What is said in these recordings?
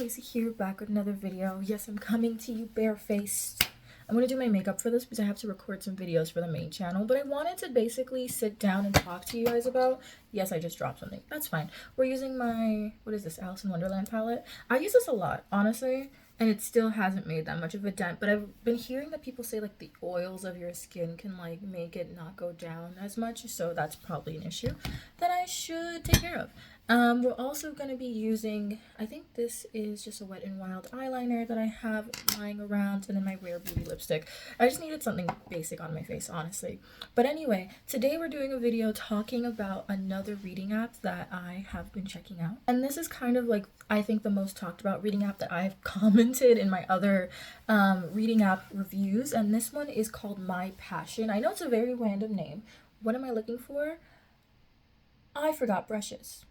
guys, here back with another video. Yes, I'm coming to you barefaced. I'm gonna do my makeup for this because I have to record some videos for the main channel, but I wanted to basically sit down and talk to you guys about, yes, I just dropped something, that's fine. We're using my, what is this, Alice in Wonderland palette. I use this a lot, honestly, and it still hasn't made that much of a dent, but I've been hearing that people say like the oils of your skin can like make it not go down as much, so that's probably an issue that I should take care of. We're also going to be using, I think this is just a Wet n Wild eyeliner that I have lying around, and then my Rare Beauty lipstick. I just needed something basic on my face, honestly. But anyway, today we're doing a video talking about another reading app that I have been checking out. And this is kind of like, I think, the most talked about reading app that I've commented in my other reading app reviews. And this one is called My Passion. I know it's a very random name. What am I looking for? I forgot brushes.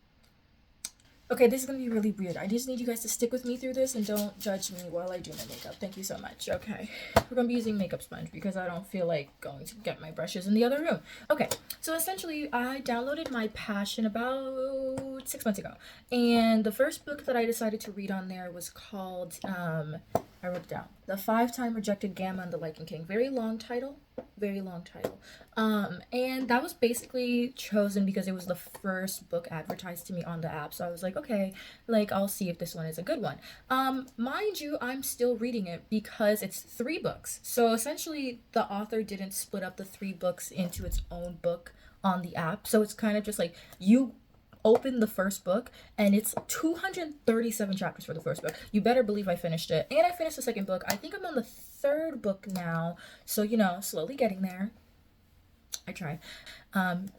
Okay, this is going to be really weird. I just need you guys to stick with me through this and don't judge me while I do my makeup. Thank you so much. Okay, we're going to be using makeup sponge because I don't feel like going to get my brushes in the other room. Okay, so essentially I downloaded My Passion about 6 months ago. And the first book that I decided to read on there was called, I wrote it down, The 5-Time Rejected Gamma and the Lichen King. Very long title. Very long title. And that was basically chosen because it was the first book advertised to me on the app. So I was like, okay, like I'll see if this one is a good one. Mind you, I'm still reading it because it's 3 books. So essentially the author didn't split up the 3 books into its own book on the app. So it's kind of just like you open the first book and it's 237 chapters for the first book. You better believe I finished it. And I finished the second book. I think I'm on the 3rd book now. So, you know, slowly getting there. I try.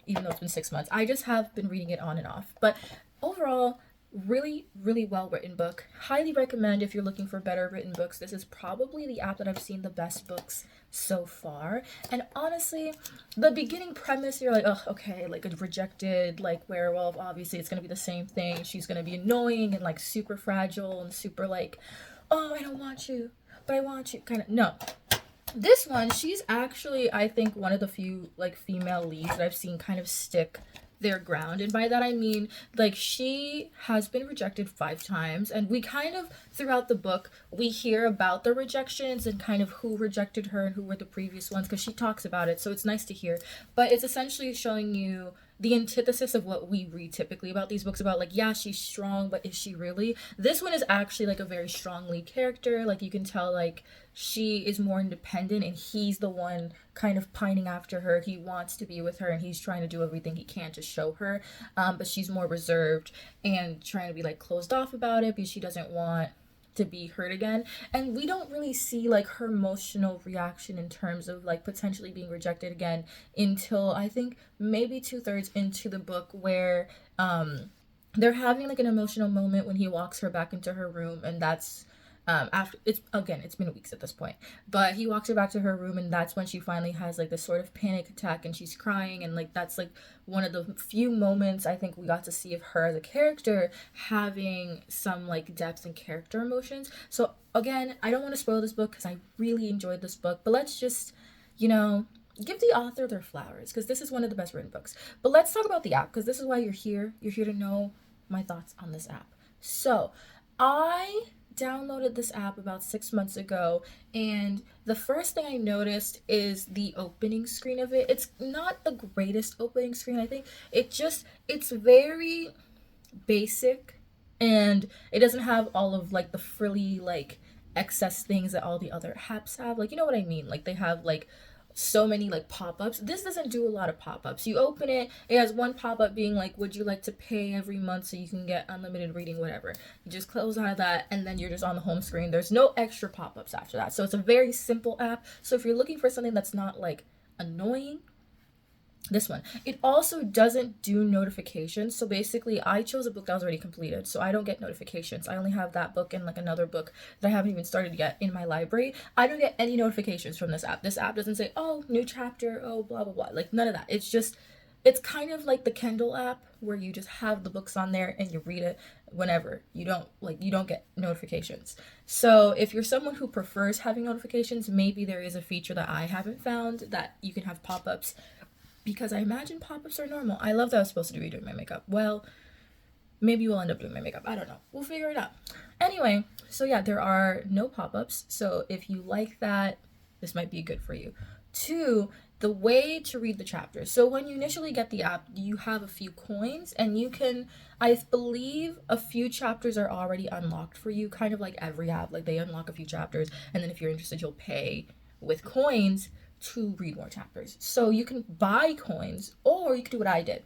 Even though it's been 6 months. I just have been reading it on and off. But overall, really well written book. Highly recommend if you're looking for better written books. This is probably the app that I've seen the best books so far. And honestly, the beginning premise, you're like, oh, okay, like a rejected like werewolf, obviously it's gonna be the same thing. She's gonna be annoying and like super fragile and super like, oh, I don't want you but I want you, kind of. No, this one, she's actually, I think, one of the few like female leads that I've seen kind of stick their ground. And by that I mean, like, she has been rejected 5 times, and we kind of throughout the book we hear about the rejections and kind of who rejected her and who were the previous ones, because she talks about it, so it's nice to hear. But it's essentially showing you the antithesis of what we read typically about these books, about like, yeah, she's strong, but is she really? This one is actually like a very strong lead character. Like, you can tell like she is more independent and he's the one kind of pining after her. He wants to be with her and he's trying to do everything he can to show her, but she's more reserved and trying to be like closed off about it because she doesn't want to be hurt again. And we don't really see like her emotional reaction in terms of like potentially being rejected again until I think maybe 2/3 into the book, where they're having like an emotional moment when he walks her back into her room, and that's after it's been weeks at this point, but he walks her back to her room, and that's when she finally has like this sort of panic attack and she's crying, and like that's like one of the few moments I think we got to see of her as a character having some like depth and character emotions. So again, I don't want to spoil this book because I really enjoyed this book, but let's just, you know, give the author their flowers because this is one of the best written books. But let's talk about the app because this is why you're here to know my thoughts on this app. So I downloaded this app about 6 months ago, and the first thing I noticed is the opening screen of it. It's not the greatest opening screen. I think it's very basic, and it doesn't have all of like the frilly like excess things that all the other apps have. Like, you know what I mean? Like, they have like so many like pop-ups. This doesn't do a lot of pop-ups. You open it, it has one pop-up being like, would you like to pay every month so you can get unlimited reading, whatever. You just close out of that and then you're just on the home screen. There's no extra pop-ups after that. So it's a very simple app. So if you're looking for something that's not like annoying, this one. It also doesn't do notifications. So basically I chose a book that was already completed, so I don't get notifications. I only have that book and like another book that I haven't even started yet in my library. I don't get any notifications from this app. This app doesn't say, oh, new chapter, oh, blah blah blah, like none of that. It's kind of like the Kindle app where you just have the books on there and you read it whenever. You don't get notifications. So if you're someone who prefers having notifications, maybe there is a feature that I haven't found that you can have pop-ups, because I imagine pop-ups are normal. I love that I was supposed to be doing my makeup. Well, Maybe we'll end up doing my makeup. I don't know. We'll figure it out. Anyway, so yeah, there are no pop-ups. So if you like that, this might be good for you. 2, the way to read the chapters. So when you initially get the app, you have a few coins, and you can, I believe a few chapters are already unlocked for you, kind of like every app. Like they unlock a few chapters, and then if you're interested, you'll pay with coins to read more chapters. So you can buy coins, or you can do what I did.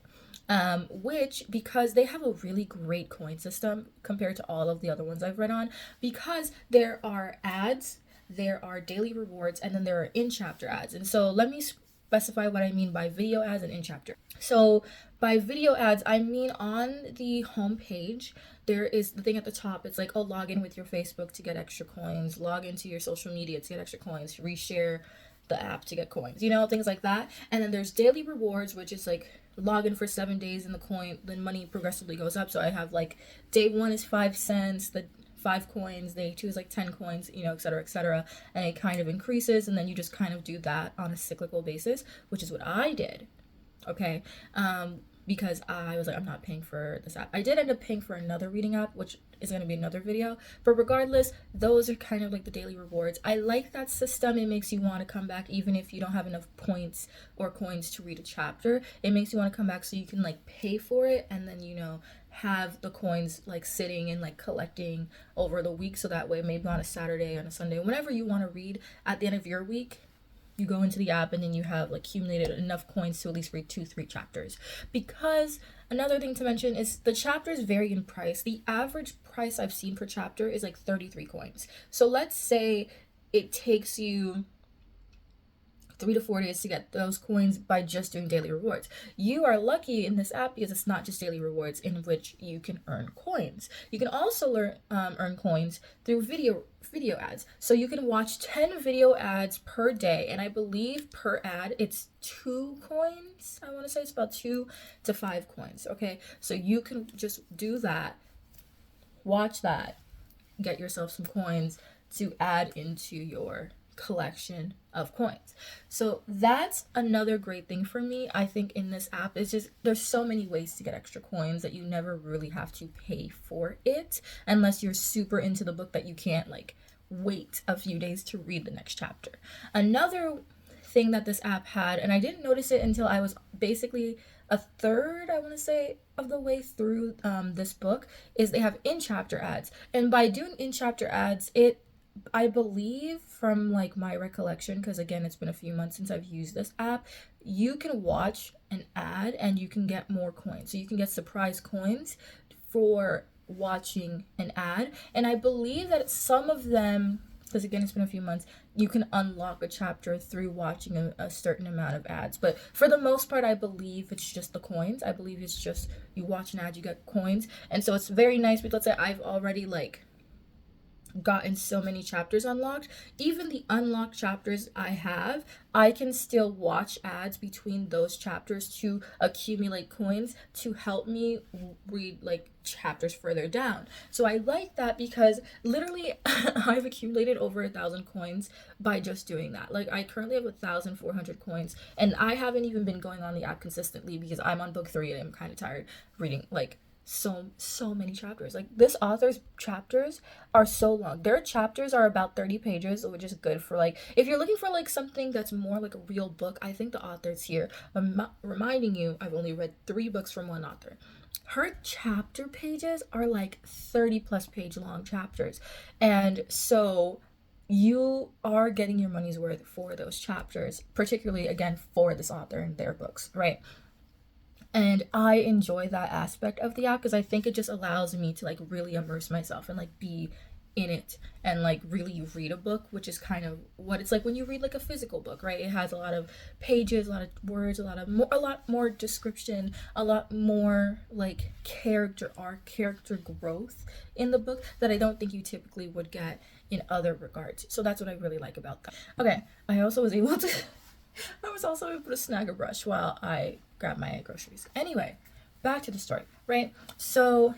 Which, because they have a really great coin system compared to all of the other ones I've read on, because there are ads, there are daily rewards, and then there are in-chapter ads. And so let me specify what I mean by video ads and in-chapter. So by video ads, I mean on the home page, there is the thing at the top. It's like, oh, log in with your Facebook to get extra coins, log into your social media to get extra coins, reshare the app to get coins, you know, things like that. And then there's daily rewards, which is like log in for 7 days and the coin, then money progressively goes up. So I have like day 1 is 5 cents, the 5 coins, day 2 is like 10 coins, you know, etc., and it kind of increases, and then you just kind of do that on a cyclical basis, which is what I did. Okay, because I was like, I'm not paying for this app. I did end up paying for another reading app, which is going to be another video, but regardless, those are kind of like the daily rewards. I like that system. It makes you want to come back even if you don't have enough points or coins to read a chapter. It makes you want to come back so you can like pay for it, and then, you know, have the coins like sitting and like collecting over the week, so that way maybe on a Saturday, on a Sunday, whenever you want to read at the end of your week, you go into the app and then you have like accumulated enough coins to at least read 2-3 chapters. Because another thing to mention is the chapters vary in price. The average price I've seen per chapter is like 33 coins. So let's say it takes you 3 to 4 days to get those coins by just doing daily rewards. You are lucky in this app because it's not just daily rewards in which you can earn coins. You can also earn coins through video ads. So you can watch 10 video ads per day, and I believe per ad it's 2 coins. I want to say it's about 2 to 5 coins. Okay, so you can just do that, watch that, get yourself some coins to add into your collection of coins. So that's another great thing for me. I think in this app is just there's so many ways to get extra coins that you never really have to pay for it, unless you're super into the book that you can't like wait a few days to read the next chapter. Another thing that this app had, and I didn't notice it until I was basically a third, I want to say, of the way through this book, is they have in-chapter ads. And by doing in-chapter ads, I believe from like my recollection, because again it's been a few months since I've used this app, you can watch an ad and you can get more coins. So you can get surprise coins for watching an ad, and I believe that some of them, because again it's been a few months, you can unlock a chapter through watching a certain amount of ads. But for the most part, I believe it's just the coins. I believe it's just you watch an ad, you get coins. And so it's very nice, because let's say I've already like gotten so many chapters unlocked. Even the unlocked chapters I have, I can still watch ads between those chapters to accumulate coins to help me read like chapters further down. So I like that, because literally I've accumulated over 1,000 coins by just doing that. Like I currently have 1,400 coins, and I haven't even been going on the app consistently because I'm on book 3 and I'm kind of tired reading like so many chapters. Like this author's chapters are so long. Their chapters are about 30 pages, which is good for like if you're looking for like something that's more like a real book. I think the author's here. I'm reminding you, I've only read 3 books from one author. Her chapter pages are like 30 plus page long chapters, and so you are getting your money's worth for those chapters, particularly again for this author and their books, right? And I enjoy that aspect of the app because I think it just allows me to like really immerse myself and like be in it and like really read a book, which is kind of what it's like when you read like a physical book, right? It has a lot of pages, a lot of words, a lot more description, a lot more like character arc, character growth in the book that I don't think you typically would get in other regards. So that's what I really like about that. Okay, I also was able to snag a brush while I grab my groceries. Anyway, back to the story, right? So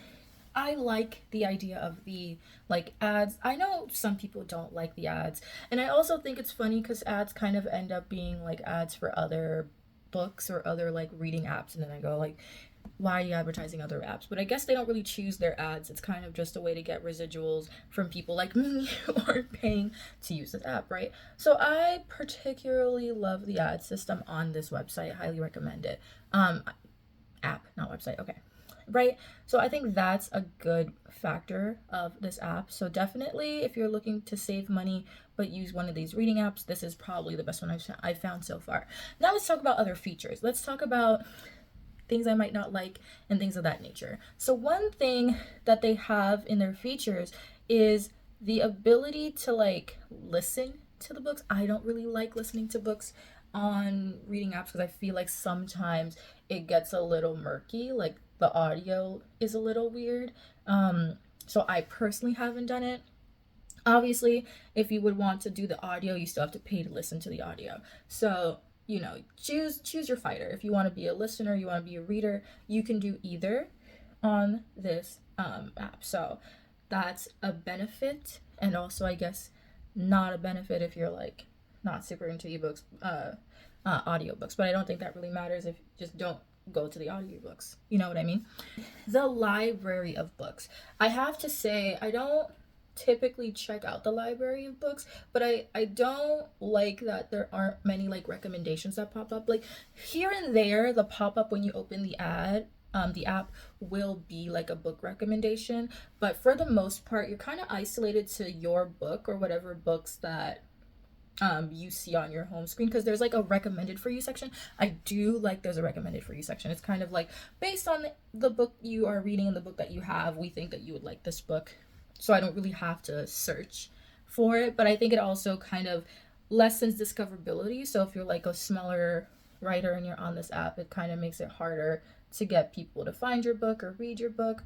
I like the idea of the like ads. I know some people don't like the ads, and I also think it's funny because ads kind of end up being like ads for other books or other like reading apps, and then I go like, why are you advertising other apps? But I guess they don't really choose their ads. It's kind of just a way to get residuals from people like me who aren't paying to use this app, right? So I particularly love the ad system on this website. Highly recommend it. App, not website. Okay. Right? So I think that's a good factor of this app. So definitely if you're looking to save money but use one of these reading apps, this is probably the best one I've found so far. Now let's talk about other features. Let's talk about things I might not like and things of that nature. So one thing that they have in their features is the ability to like listen to the books. I don't really like listening to books on reading apps because I feel like sometimes it gets a little murky, like the audio is a little weird. So I personally haven't done it. Obviously, if you would want to do the audio, you still have to pay to listen to the audio. So choose your fighter. If you want to be a listener, you want to be a reader, you can do either on this app. So that's a benefit, and also I guess not a benefit if you're like not super into ebooks, audiobooks. But I don't think that really matters if you just don't go to the audiobooks. You know what I mean? The library of books. I have to say, I don't typically check out the library of books, but I don't like that there aren't many like recommendations that pop up. Like here and there, the pop up when you open the app will be like a book recommendation, but for the most part, you're kind of isolated to your book or whatever books that you see on your home screen, because there's like a recommended for you section. I do like there's a recommended for you section. It's kind of like based on the book you are reading and the book that you have, we think that you would like this book. So I don't really have to search for it, but I think it also kind of lessens discoverability. So if you're like a smaller writer and you're on this app, it kind of makes it harder to get people to find your book or read your book.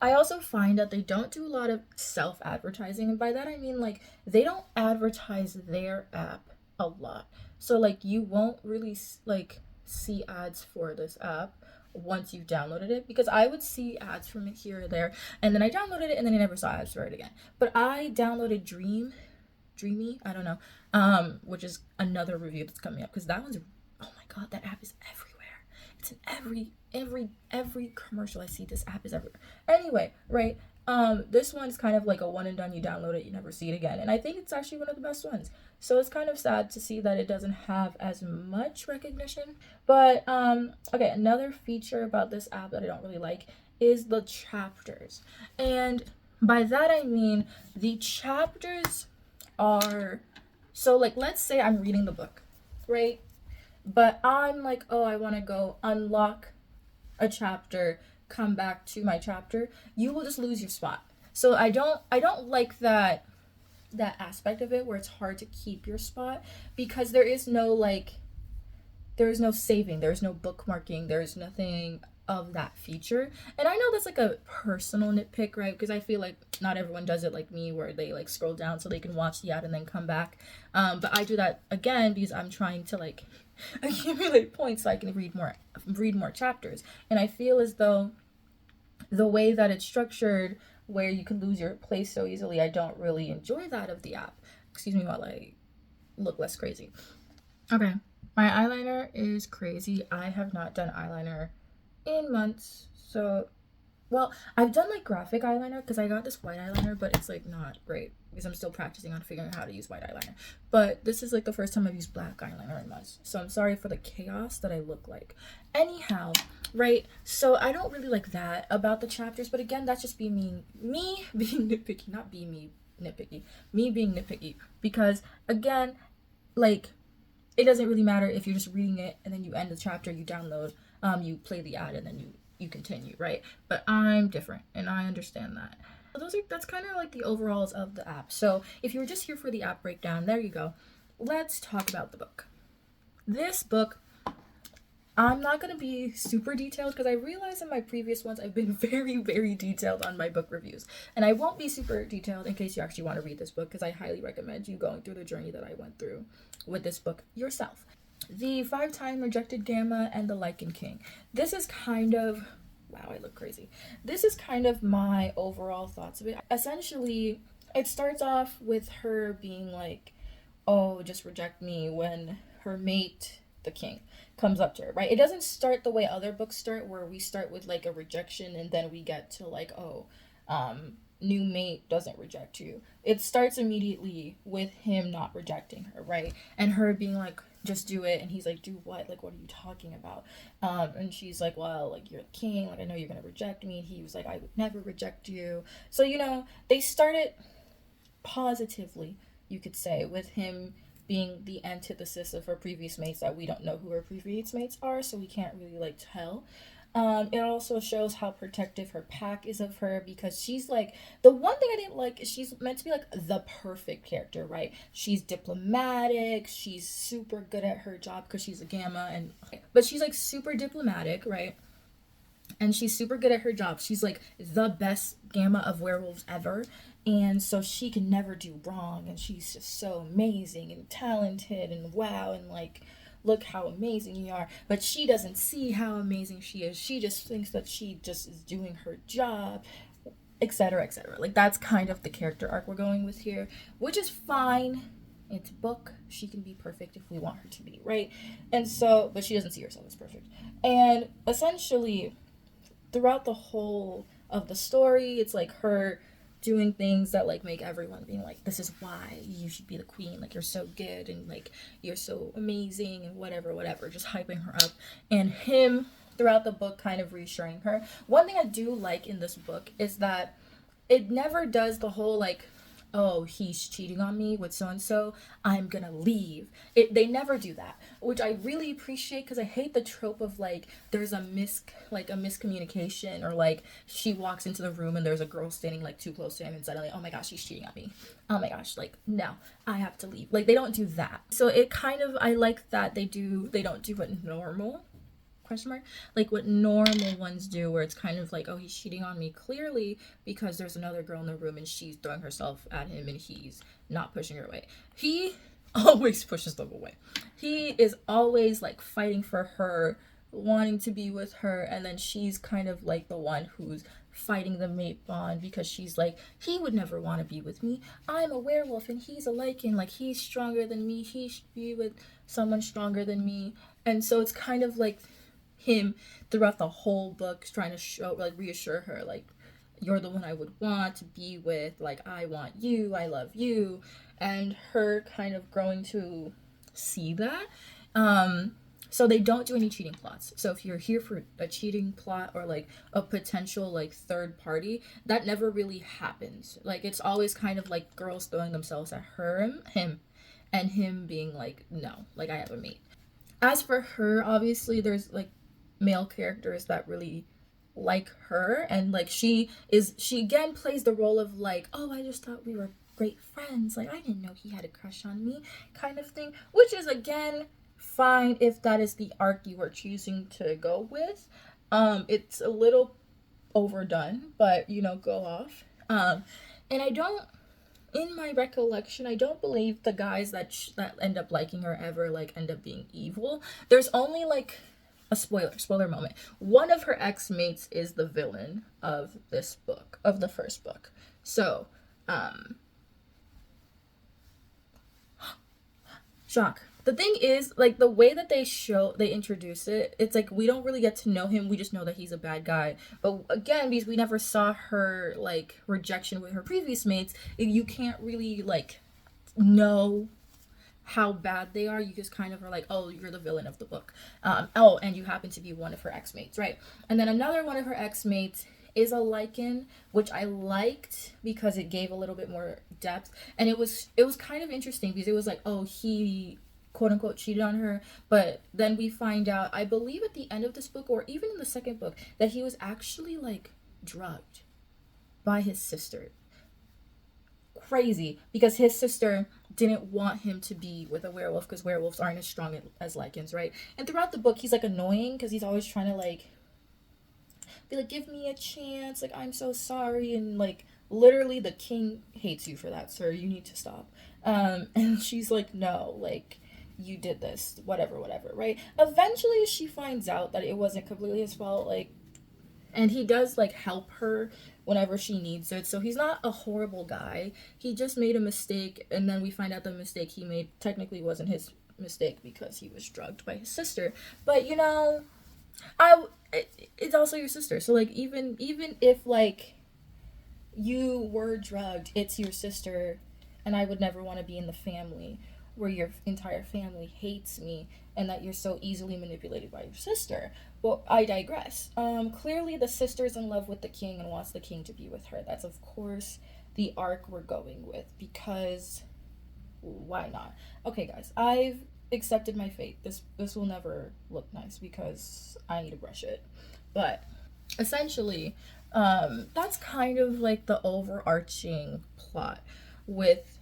I also find that they don't do a lot of self-advertising, and by that I mean like they don't advertise their app a lot. So like you won't really like see ads for this app once you've downloaded it, because I would see ads from it here or there, and then I downloaded it and then I never saw ads for it again. But I downloaded Dreamy, I don't know, which is another review that's coming up, because that one's, oh my god, that app is everywhere. It's in every commercial I see. This app is everywhere. Anyway, right, this one's kind of like a one and done. You download it, you never see it again, and I think it's actually one of the best ones. So it's kind of sad to see that it doesn't have as much recognition. But okay, another feature about this app that I don't really like is the chapters. And by that I mean the chapters are, so like let's say I'm reading the book, right? But I'm like, oh, I want to go unlock a chapter, come back to my chapter. You will just lose your spot. So I don't like that aspect of it where it's hard to keep your spot, because there is no saving, there's no bookmarking, there's nothing of that feature. And I know that's like a personal nitpick, right? Because I feel like not everyone does it like me, where they like scroll down so they can watch the ad and then come back. But I do that again because I'm trying to like accumulate points so I can read more chapters. And I feel as though the way that it's structured, where you can lose your place so easily, I don't really enjoy that of the app. Excuse me while I look less crazy. Okay, my eyeliner is crazy. I have not done eyeliner in months. So, well, I've done like graphic eyeliner because I got this white eyeliner, but it's like not great because I'm still practicing on figuring out how to use white eyeliner. But this is like the first time I've used black eyeliner in months. So I'm sorry for the chaos that I look like. Anyhow, right? So I don't really like that about the chapters, but again, that's just me being nitpicky, not being me nitpicky, me being nitpicky, because again, like, it doesn't really matter if you're just reading it and then you end the chapter, you download, you play the ad, and then you continue, right? But I'm different and I understand that. So that's kind of like the overalls of the app. So if you were just here for the app breakdown, there you go. Let's talk about the book. This book, I'm not going to be super detailed because I realized in my previous ones I've been very, very detailed on my book reviews. And I won't be super detailed in case you actually want to read this book, because I highly recommend you going through the journey that I went through with this book yourself. The 5-Time Rejected Gamma and the Lichen King. This is kind of, wow, I look crazy. This is kind of my overall thoughts of it. Essentially, it starts off with her being like, oh, just reject me, when her mate the king comes up to her, right? It doesn't start the way other books start, where we start with like a rejection and then we get to like, oh, new mate doesn't reject you. It starts immediately with him not rejecting her, right? And her being like, just do it. And he's like, do what? Like, what are you talking about? And she's like, well, like, you're the king. Like, I know you're going to reject me. And he was like, I would never reject you. So, you know, they started positively, you could say, with him being the antithesis of her previous mates, that we don't know who her previous mates are, so we can't really like tell. It also shows how protective her pack is of her, because she's like, the one thing I didn't like is she's meant to be like the perfect character, right? She's diplomatic, she's super good at her job because she's a gamma, and but she's like super diplomatic, right? And she's super good at her job. She's like the best gamma of werewolves ever. And so she can never do wrong. And she's just so amazing and talented and wow. And like, look how amazing you are. But she doesn't see how amazing she is. She just thinks that she just is doing her job, etc., etc. Like, that's kind of the character arc we're going with here, which is fine. It's a book. She can be perfect if we want her to be, right? And so, but she doesn't see herself as perfect. And essentially, throughout the whole of the story, it's like her doing things that like make everyone being like, this is why you should be the queen, like, you're so good and like you're so amazing and whatever, just hyping her up. And him throughout the book kind of reassuring her. One thing I do like in this book is that it never does the whole like, oh, he's cheating on me with so and so, I'm gonna leave. They never do that, which I really appreciate, because I hate the trope of like there's a miscommunication, or like she walks into the room and there's a girl standing like too close to him and suddenly, oh my gosh, she's cheating on me. Oh my gosh, like, no, I have to leave. Like, they don't do that. So it kind of, I like that they don't do it normal, question mark, like what normal ones do, where it's kind of like, oh, he's cheating on me clearly because there's another girl in the room and she's throwing herself at him and he's not pushing her away. He always pushes them away. He is always like fighting for her, wanting to be with her, and then she's kind of like the one who's fighting the mate bond, because she's like, he would never want to be with me. I'm a werewolf and he's a Lycan, like, he's stronger than me, he should be with someone stronger than me. And so it's kind of like him throughout the whole book trying to show, like, reassure her, like, you're the one I would want to be with, like, I want you, I love you, and her kind of growing to see that. So they don't do any cheating plots. So if you're here for a cheating plot or like a potential like third party, that never really happens. Like, it's always kind of like girls throwing themselves at him, and him being like, no, like, I have a mate. As for her, obviously there's like male characters that really like her, and like she again plays the role of like, oh, I just thought we were great friends, like, I didn't know he had a crush on me, kind of thing, which is again fine if that is the arc you are choosing to go with. It's a little overdone, but you know, go off. And I don't, in my recollection, I don't believe the guys that end up liking her ever like end up being evil. There's only like a spoiler moment. One of her ex-mates is the villain of this book, of the first book. So, shock. The thing is, like, the way that they introduce it, it's like we don't really get to know him. We just know that he's a bad guy. But again, because we never saw her like rejection with her previous mates, you can't really like know how bad they are. You just kind of are like, oh, you're the villain of the book. Oh, and you happen to be one of her ex-mates, right? And then another one of her ex-mates is a Lycan, which I liked because it gave a little bit more depth. And it was kind of interesting because it was like, oh, he quote unquote cheated on her, but then we find out, I believe at the end of this book or even in the second book, that he was actually like drugged by his sister. Crazy, because his sister didn't want him to be with a werewolf because werewolves aren't as strong as Lycans, right? And throughout the book he's like annoying because he's always trying to like be like, give me a chance, like, I'm so sorry, and like literally the king hates you for that, sir, you need to stop. And she's like, no, like, you did this, whatever, right? Eventually she finds out that it wasn't completely his fault, like, and he does like help her whenever she needs it. So he's not a horrible guy. He just made a mistake, and then we find out the mistake he made technically wasn't his mistake because he was drugged by his sister. But it's also your sister. So like even if like you were drugged, it's your sister, and I would never want to be in the family where your entire family hates me and that you're so easily manipulated by your sister. Well, I digress. Clearly the sister's in love with the king and wants the king to be with her. That's of course the arc we're going with, because why not? Okay, guys, I've accepted my fate. This will never look nice because I need to brush it. But essentially, that's kind of like the overarching plot with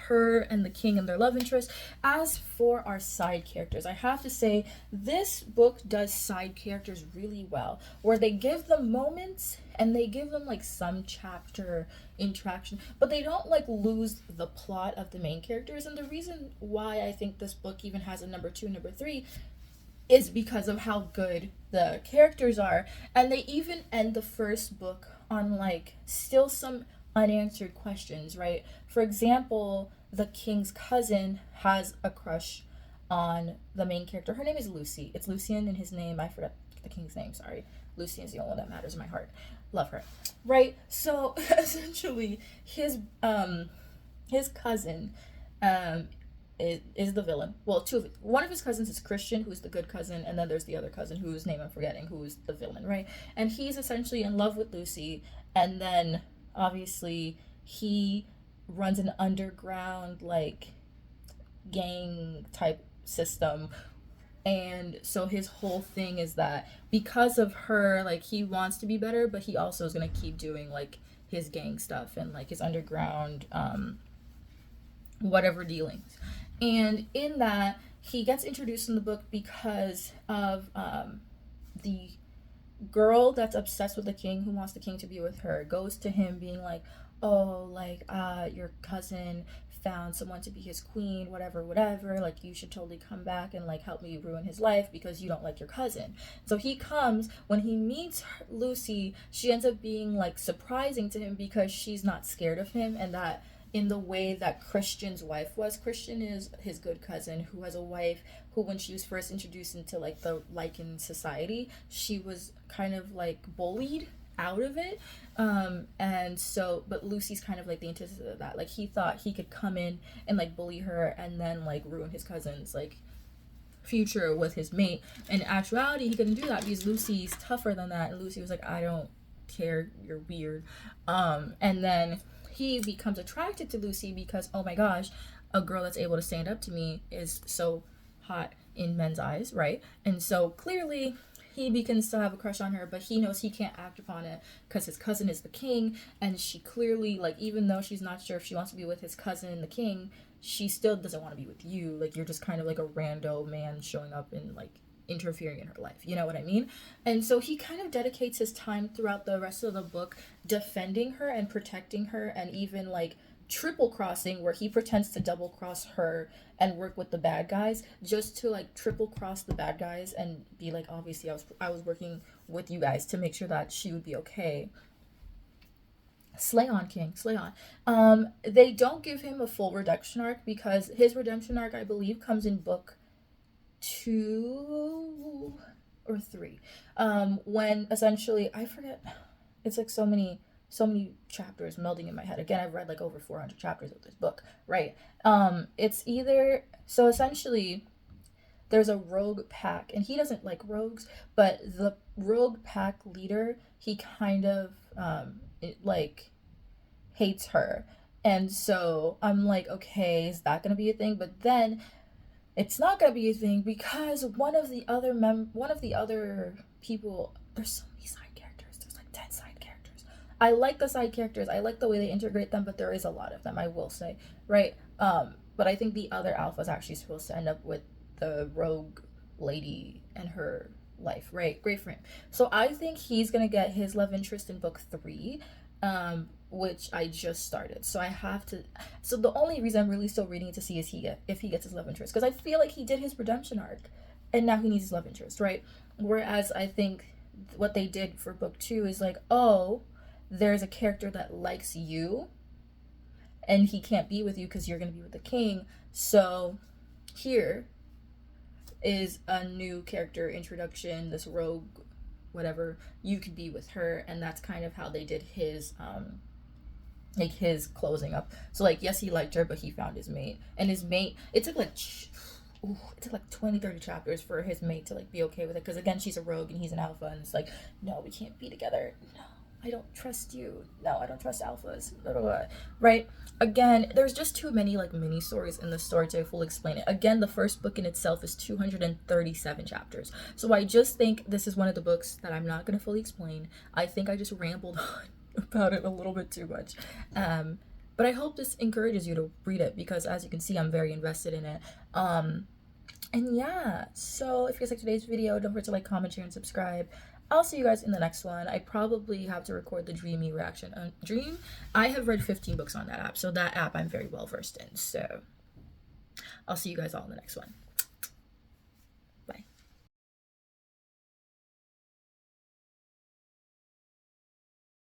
her and the king and their love interest. As for our side characters, I have to say this book does side characters really well, where they give them moments and they give them like some chapter interaction, but they don't like lose the plot of the main characters. And the reason why I think this book even has a number 2, number 3 is because of how good the characters are. And they even end the first book on like still some unanswered questions, right? For example, the king's cousin has a crush on the main character. Her name is Lucy. It's Lucian in his name. I forgot the king's name, sorry. Lucy is the only one that matters in my heart. Love her. Right? So essentially his cousin is the villain. Well, one of his cousins is Christian, who's the good cousin, and then there's the other cousin whose name I'm forgetting, who's the villain, right? And he's essentially in love with Lucy, and then obviously he runs an underground like gang type system. And so his whole thing is that because of her, like, he wants to be better, but he also is going to keep doing like his gang stuff and like his underground whatever dealings. And in that, he gets introduced in the book because of the girl that's obsessed with the king, who wants the king to be with her, goes to him being like, oh, like, your cousin found someone to be his queen, whatever, like, you should totally come back and like help me ruin his life because you don't like your cousin. So he comes. When he meets Lucy, she ends up being like surprising to him because she's not scared of him, and that in the way that Christian's wife was. Christian is his good cousin who has a wife who, when she was first introduced into like the Lycan society, she was kind of like bullied out of it. And so, but Lucy's kind of like the antithesis of that. Like, he thought he could come in and like bully her and then like ruin his cousin's like future with his mate. In actuality, he couldn't do that because Lucy's tougher than that, and Lucy was like, I don't care, you're weird. And then he becomes attracted to Lucy because, oh my gosh, a girl that's able to stand up to me is so hot in men's eyes, right? And so clearly he begins to have a crush on her, but he knows he can't act upon it because his cousin is the king, and she clearly, like, even though she's not sure if she wants to be with his cousin, the king, she still doesn't want to be with you. Like, you're just kind of like a rando man showing up and like interfering in her life, you know what I mean? And so he kind of dedicates his time throughout the rest of the book defending her and protecting her, and even like triple crossing, where he pretends to double cross her and work with the bad guys just to like triple cross the bad guys and be like, obviously I was working with you guys to make sure that she would be okay. Slay on, king, slay on. They don't give him a full redemption arc because his redemption arc, I believe, comes in book 2 or 3, when essentially, I forget, it's like so many chapters melding in my head. Again, I've read like over 400 chapters of this book, right? It's either, so essentially there's a rogue pack, and he doesn't like rogues, but the rogue pack leader, he kind of like hates her. And so I'm like, okay, is that gonna be a thing? But then it's not gonna be a thing because one of the other people, there's so many side characters, there's like 10 side characters. I like the side characters, I like the way they integrate them, but there is a lot of them, I will say, right? But I think the other alpha is actually supposed to end up with the rogue lady and her life, right? Great for him. So I think he's gonna get his love interest in book 3, which I just started. So I have to, so the only reason I'm really still reading to see is if he gets his love interest, because I feel like he did his redemption arc and now he needs his love interest, right? Whereas I think what they did for book 2 is like, oh, there's a character that likes you and he can't be with you because you're going to be with the king, so here is a new character introduction, this rogue whatever, you could be with her, and that's kind of how they did his like his closing up. So like, yes, he liked her, but he found his mate, and his mate, it took like 20-30 chapters for his mate to like be okay with it, because again, she's a rogue and he's an alpha, and it's like, no, we can't be together, no, I don't trust you, no, I don't trust alphas, blah, blah, blah. Right? Again, there's just too many like mini stories in the story to fully explain it. Again, the first book in itself is 237 chapters, so I just think this is one of the books that I'm not going to fully explain. I think I just rambled on about it a little bit too much, but I hope this encourages you to read it, because as you can see, I'm very invested in it. And yeah, so if you guys like today's video, don't forget to like, comment, share, and subscribe. I'll see you guys in the next one. I probably have to record the Dreamy reaction. Dream, I have read 15 books on that app, so that app I'm very well versed in. So I'll see you guys all in the next one.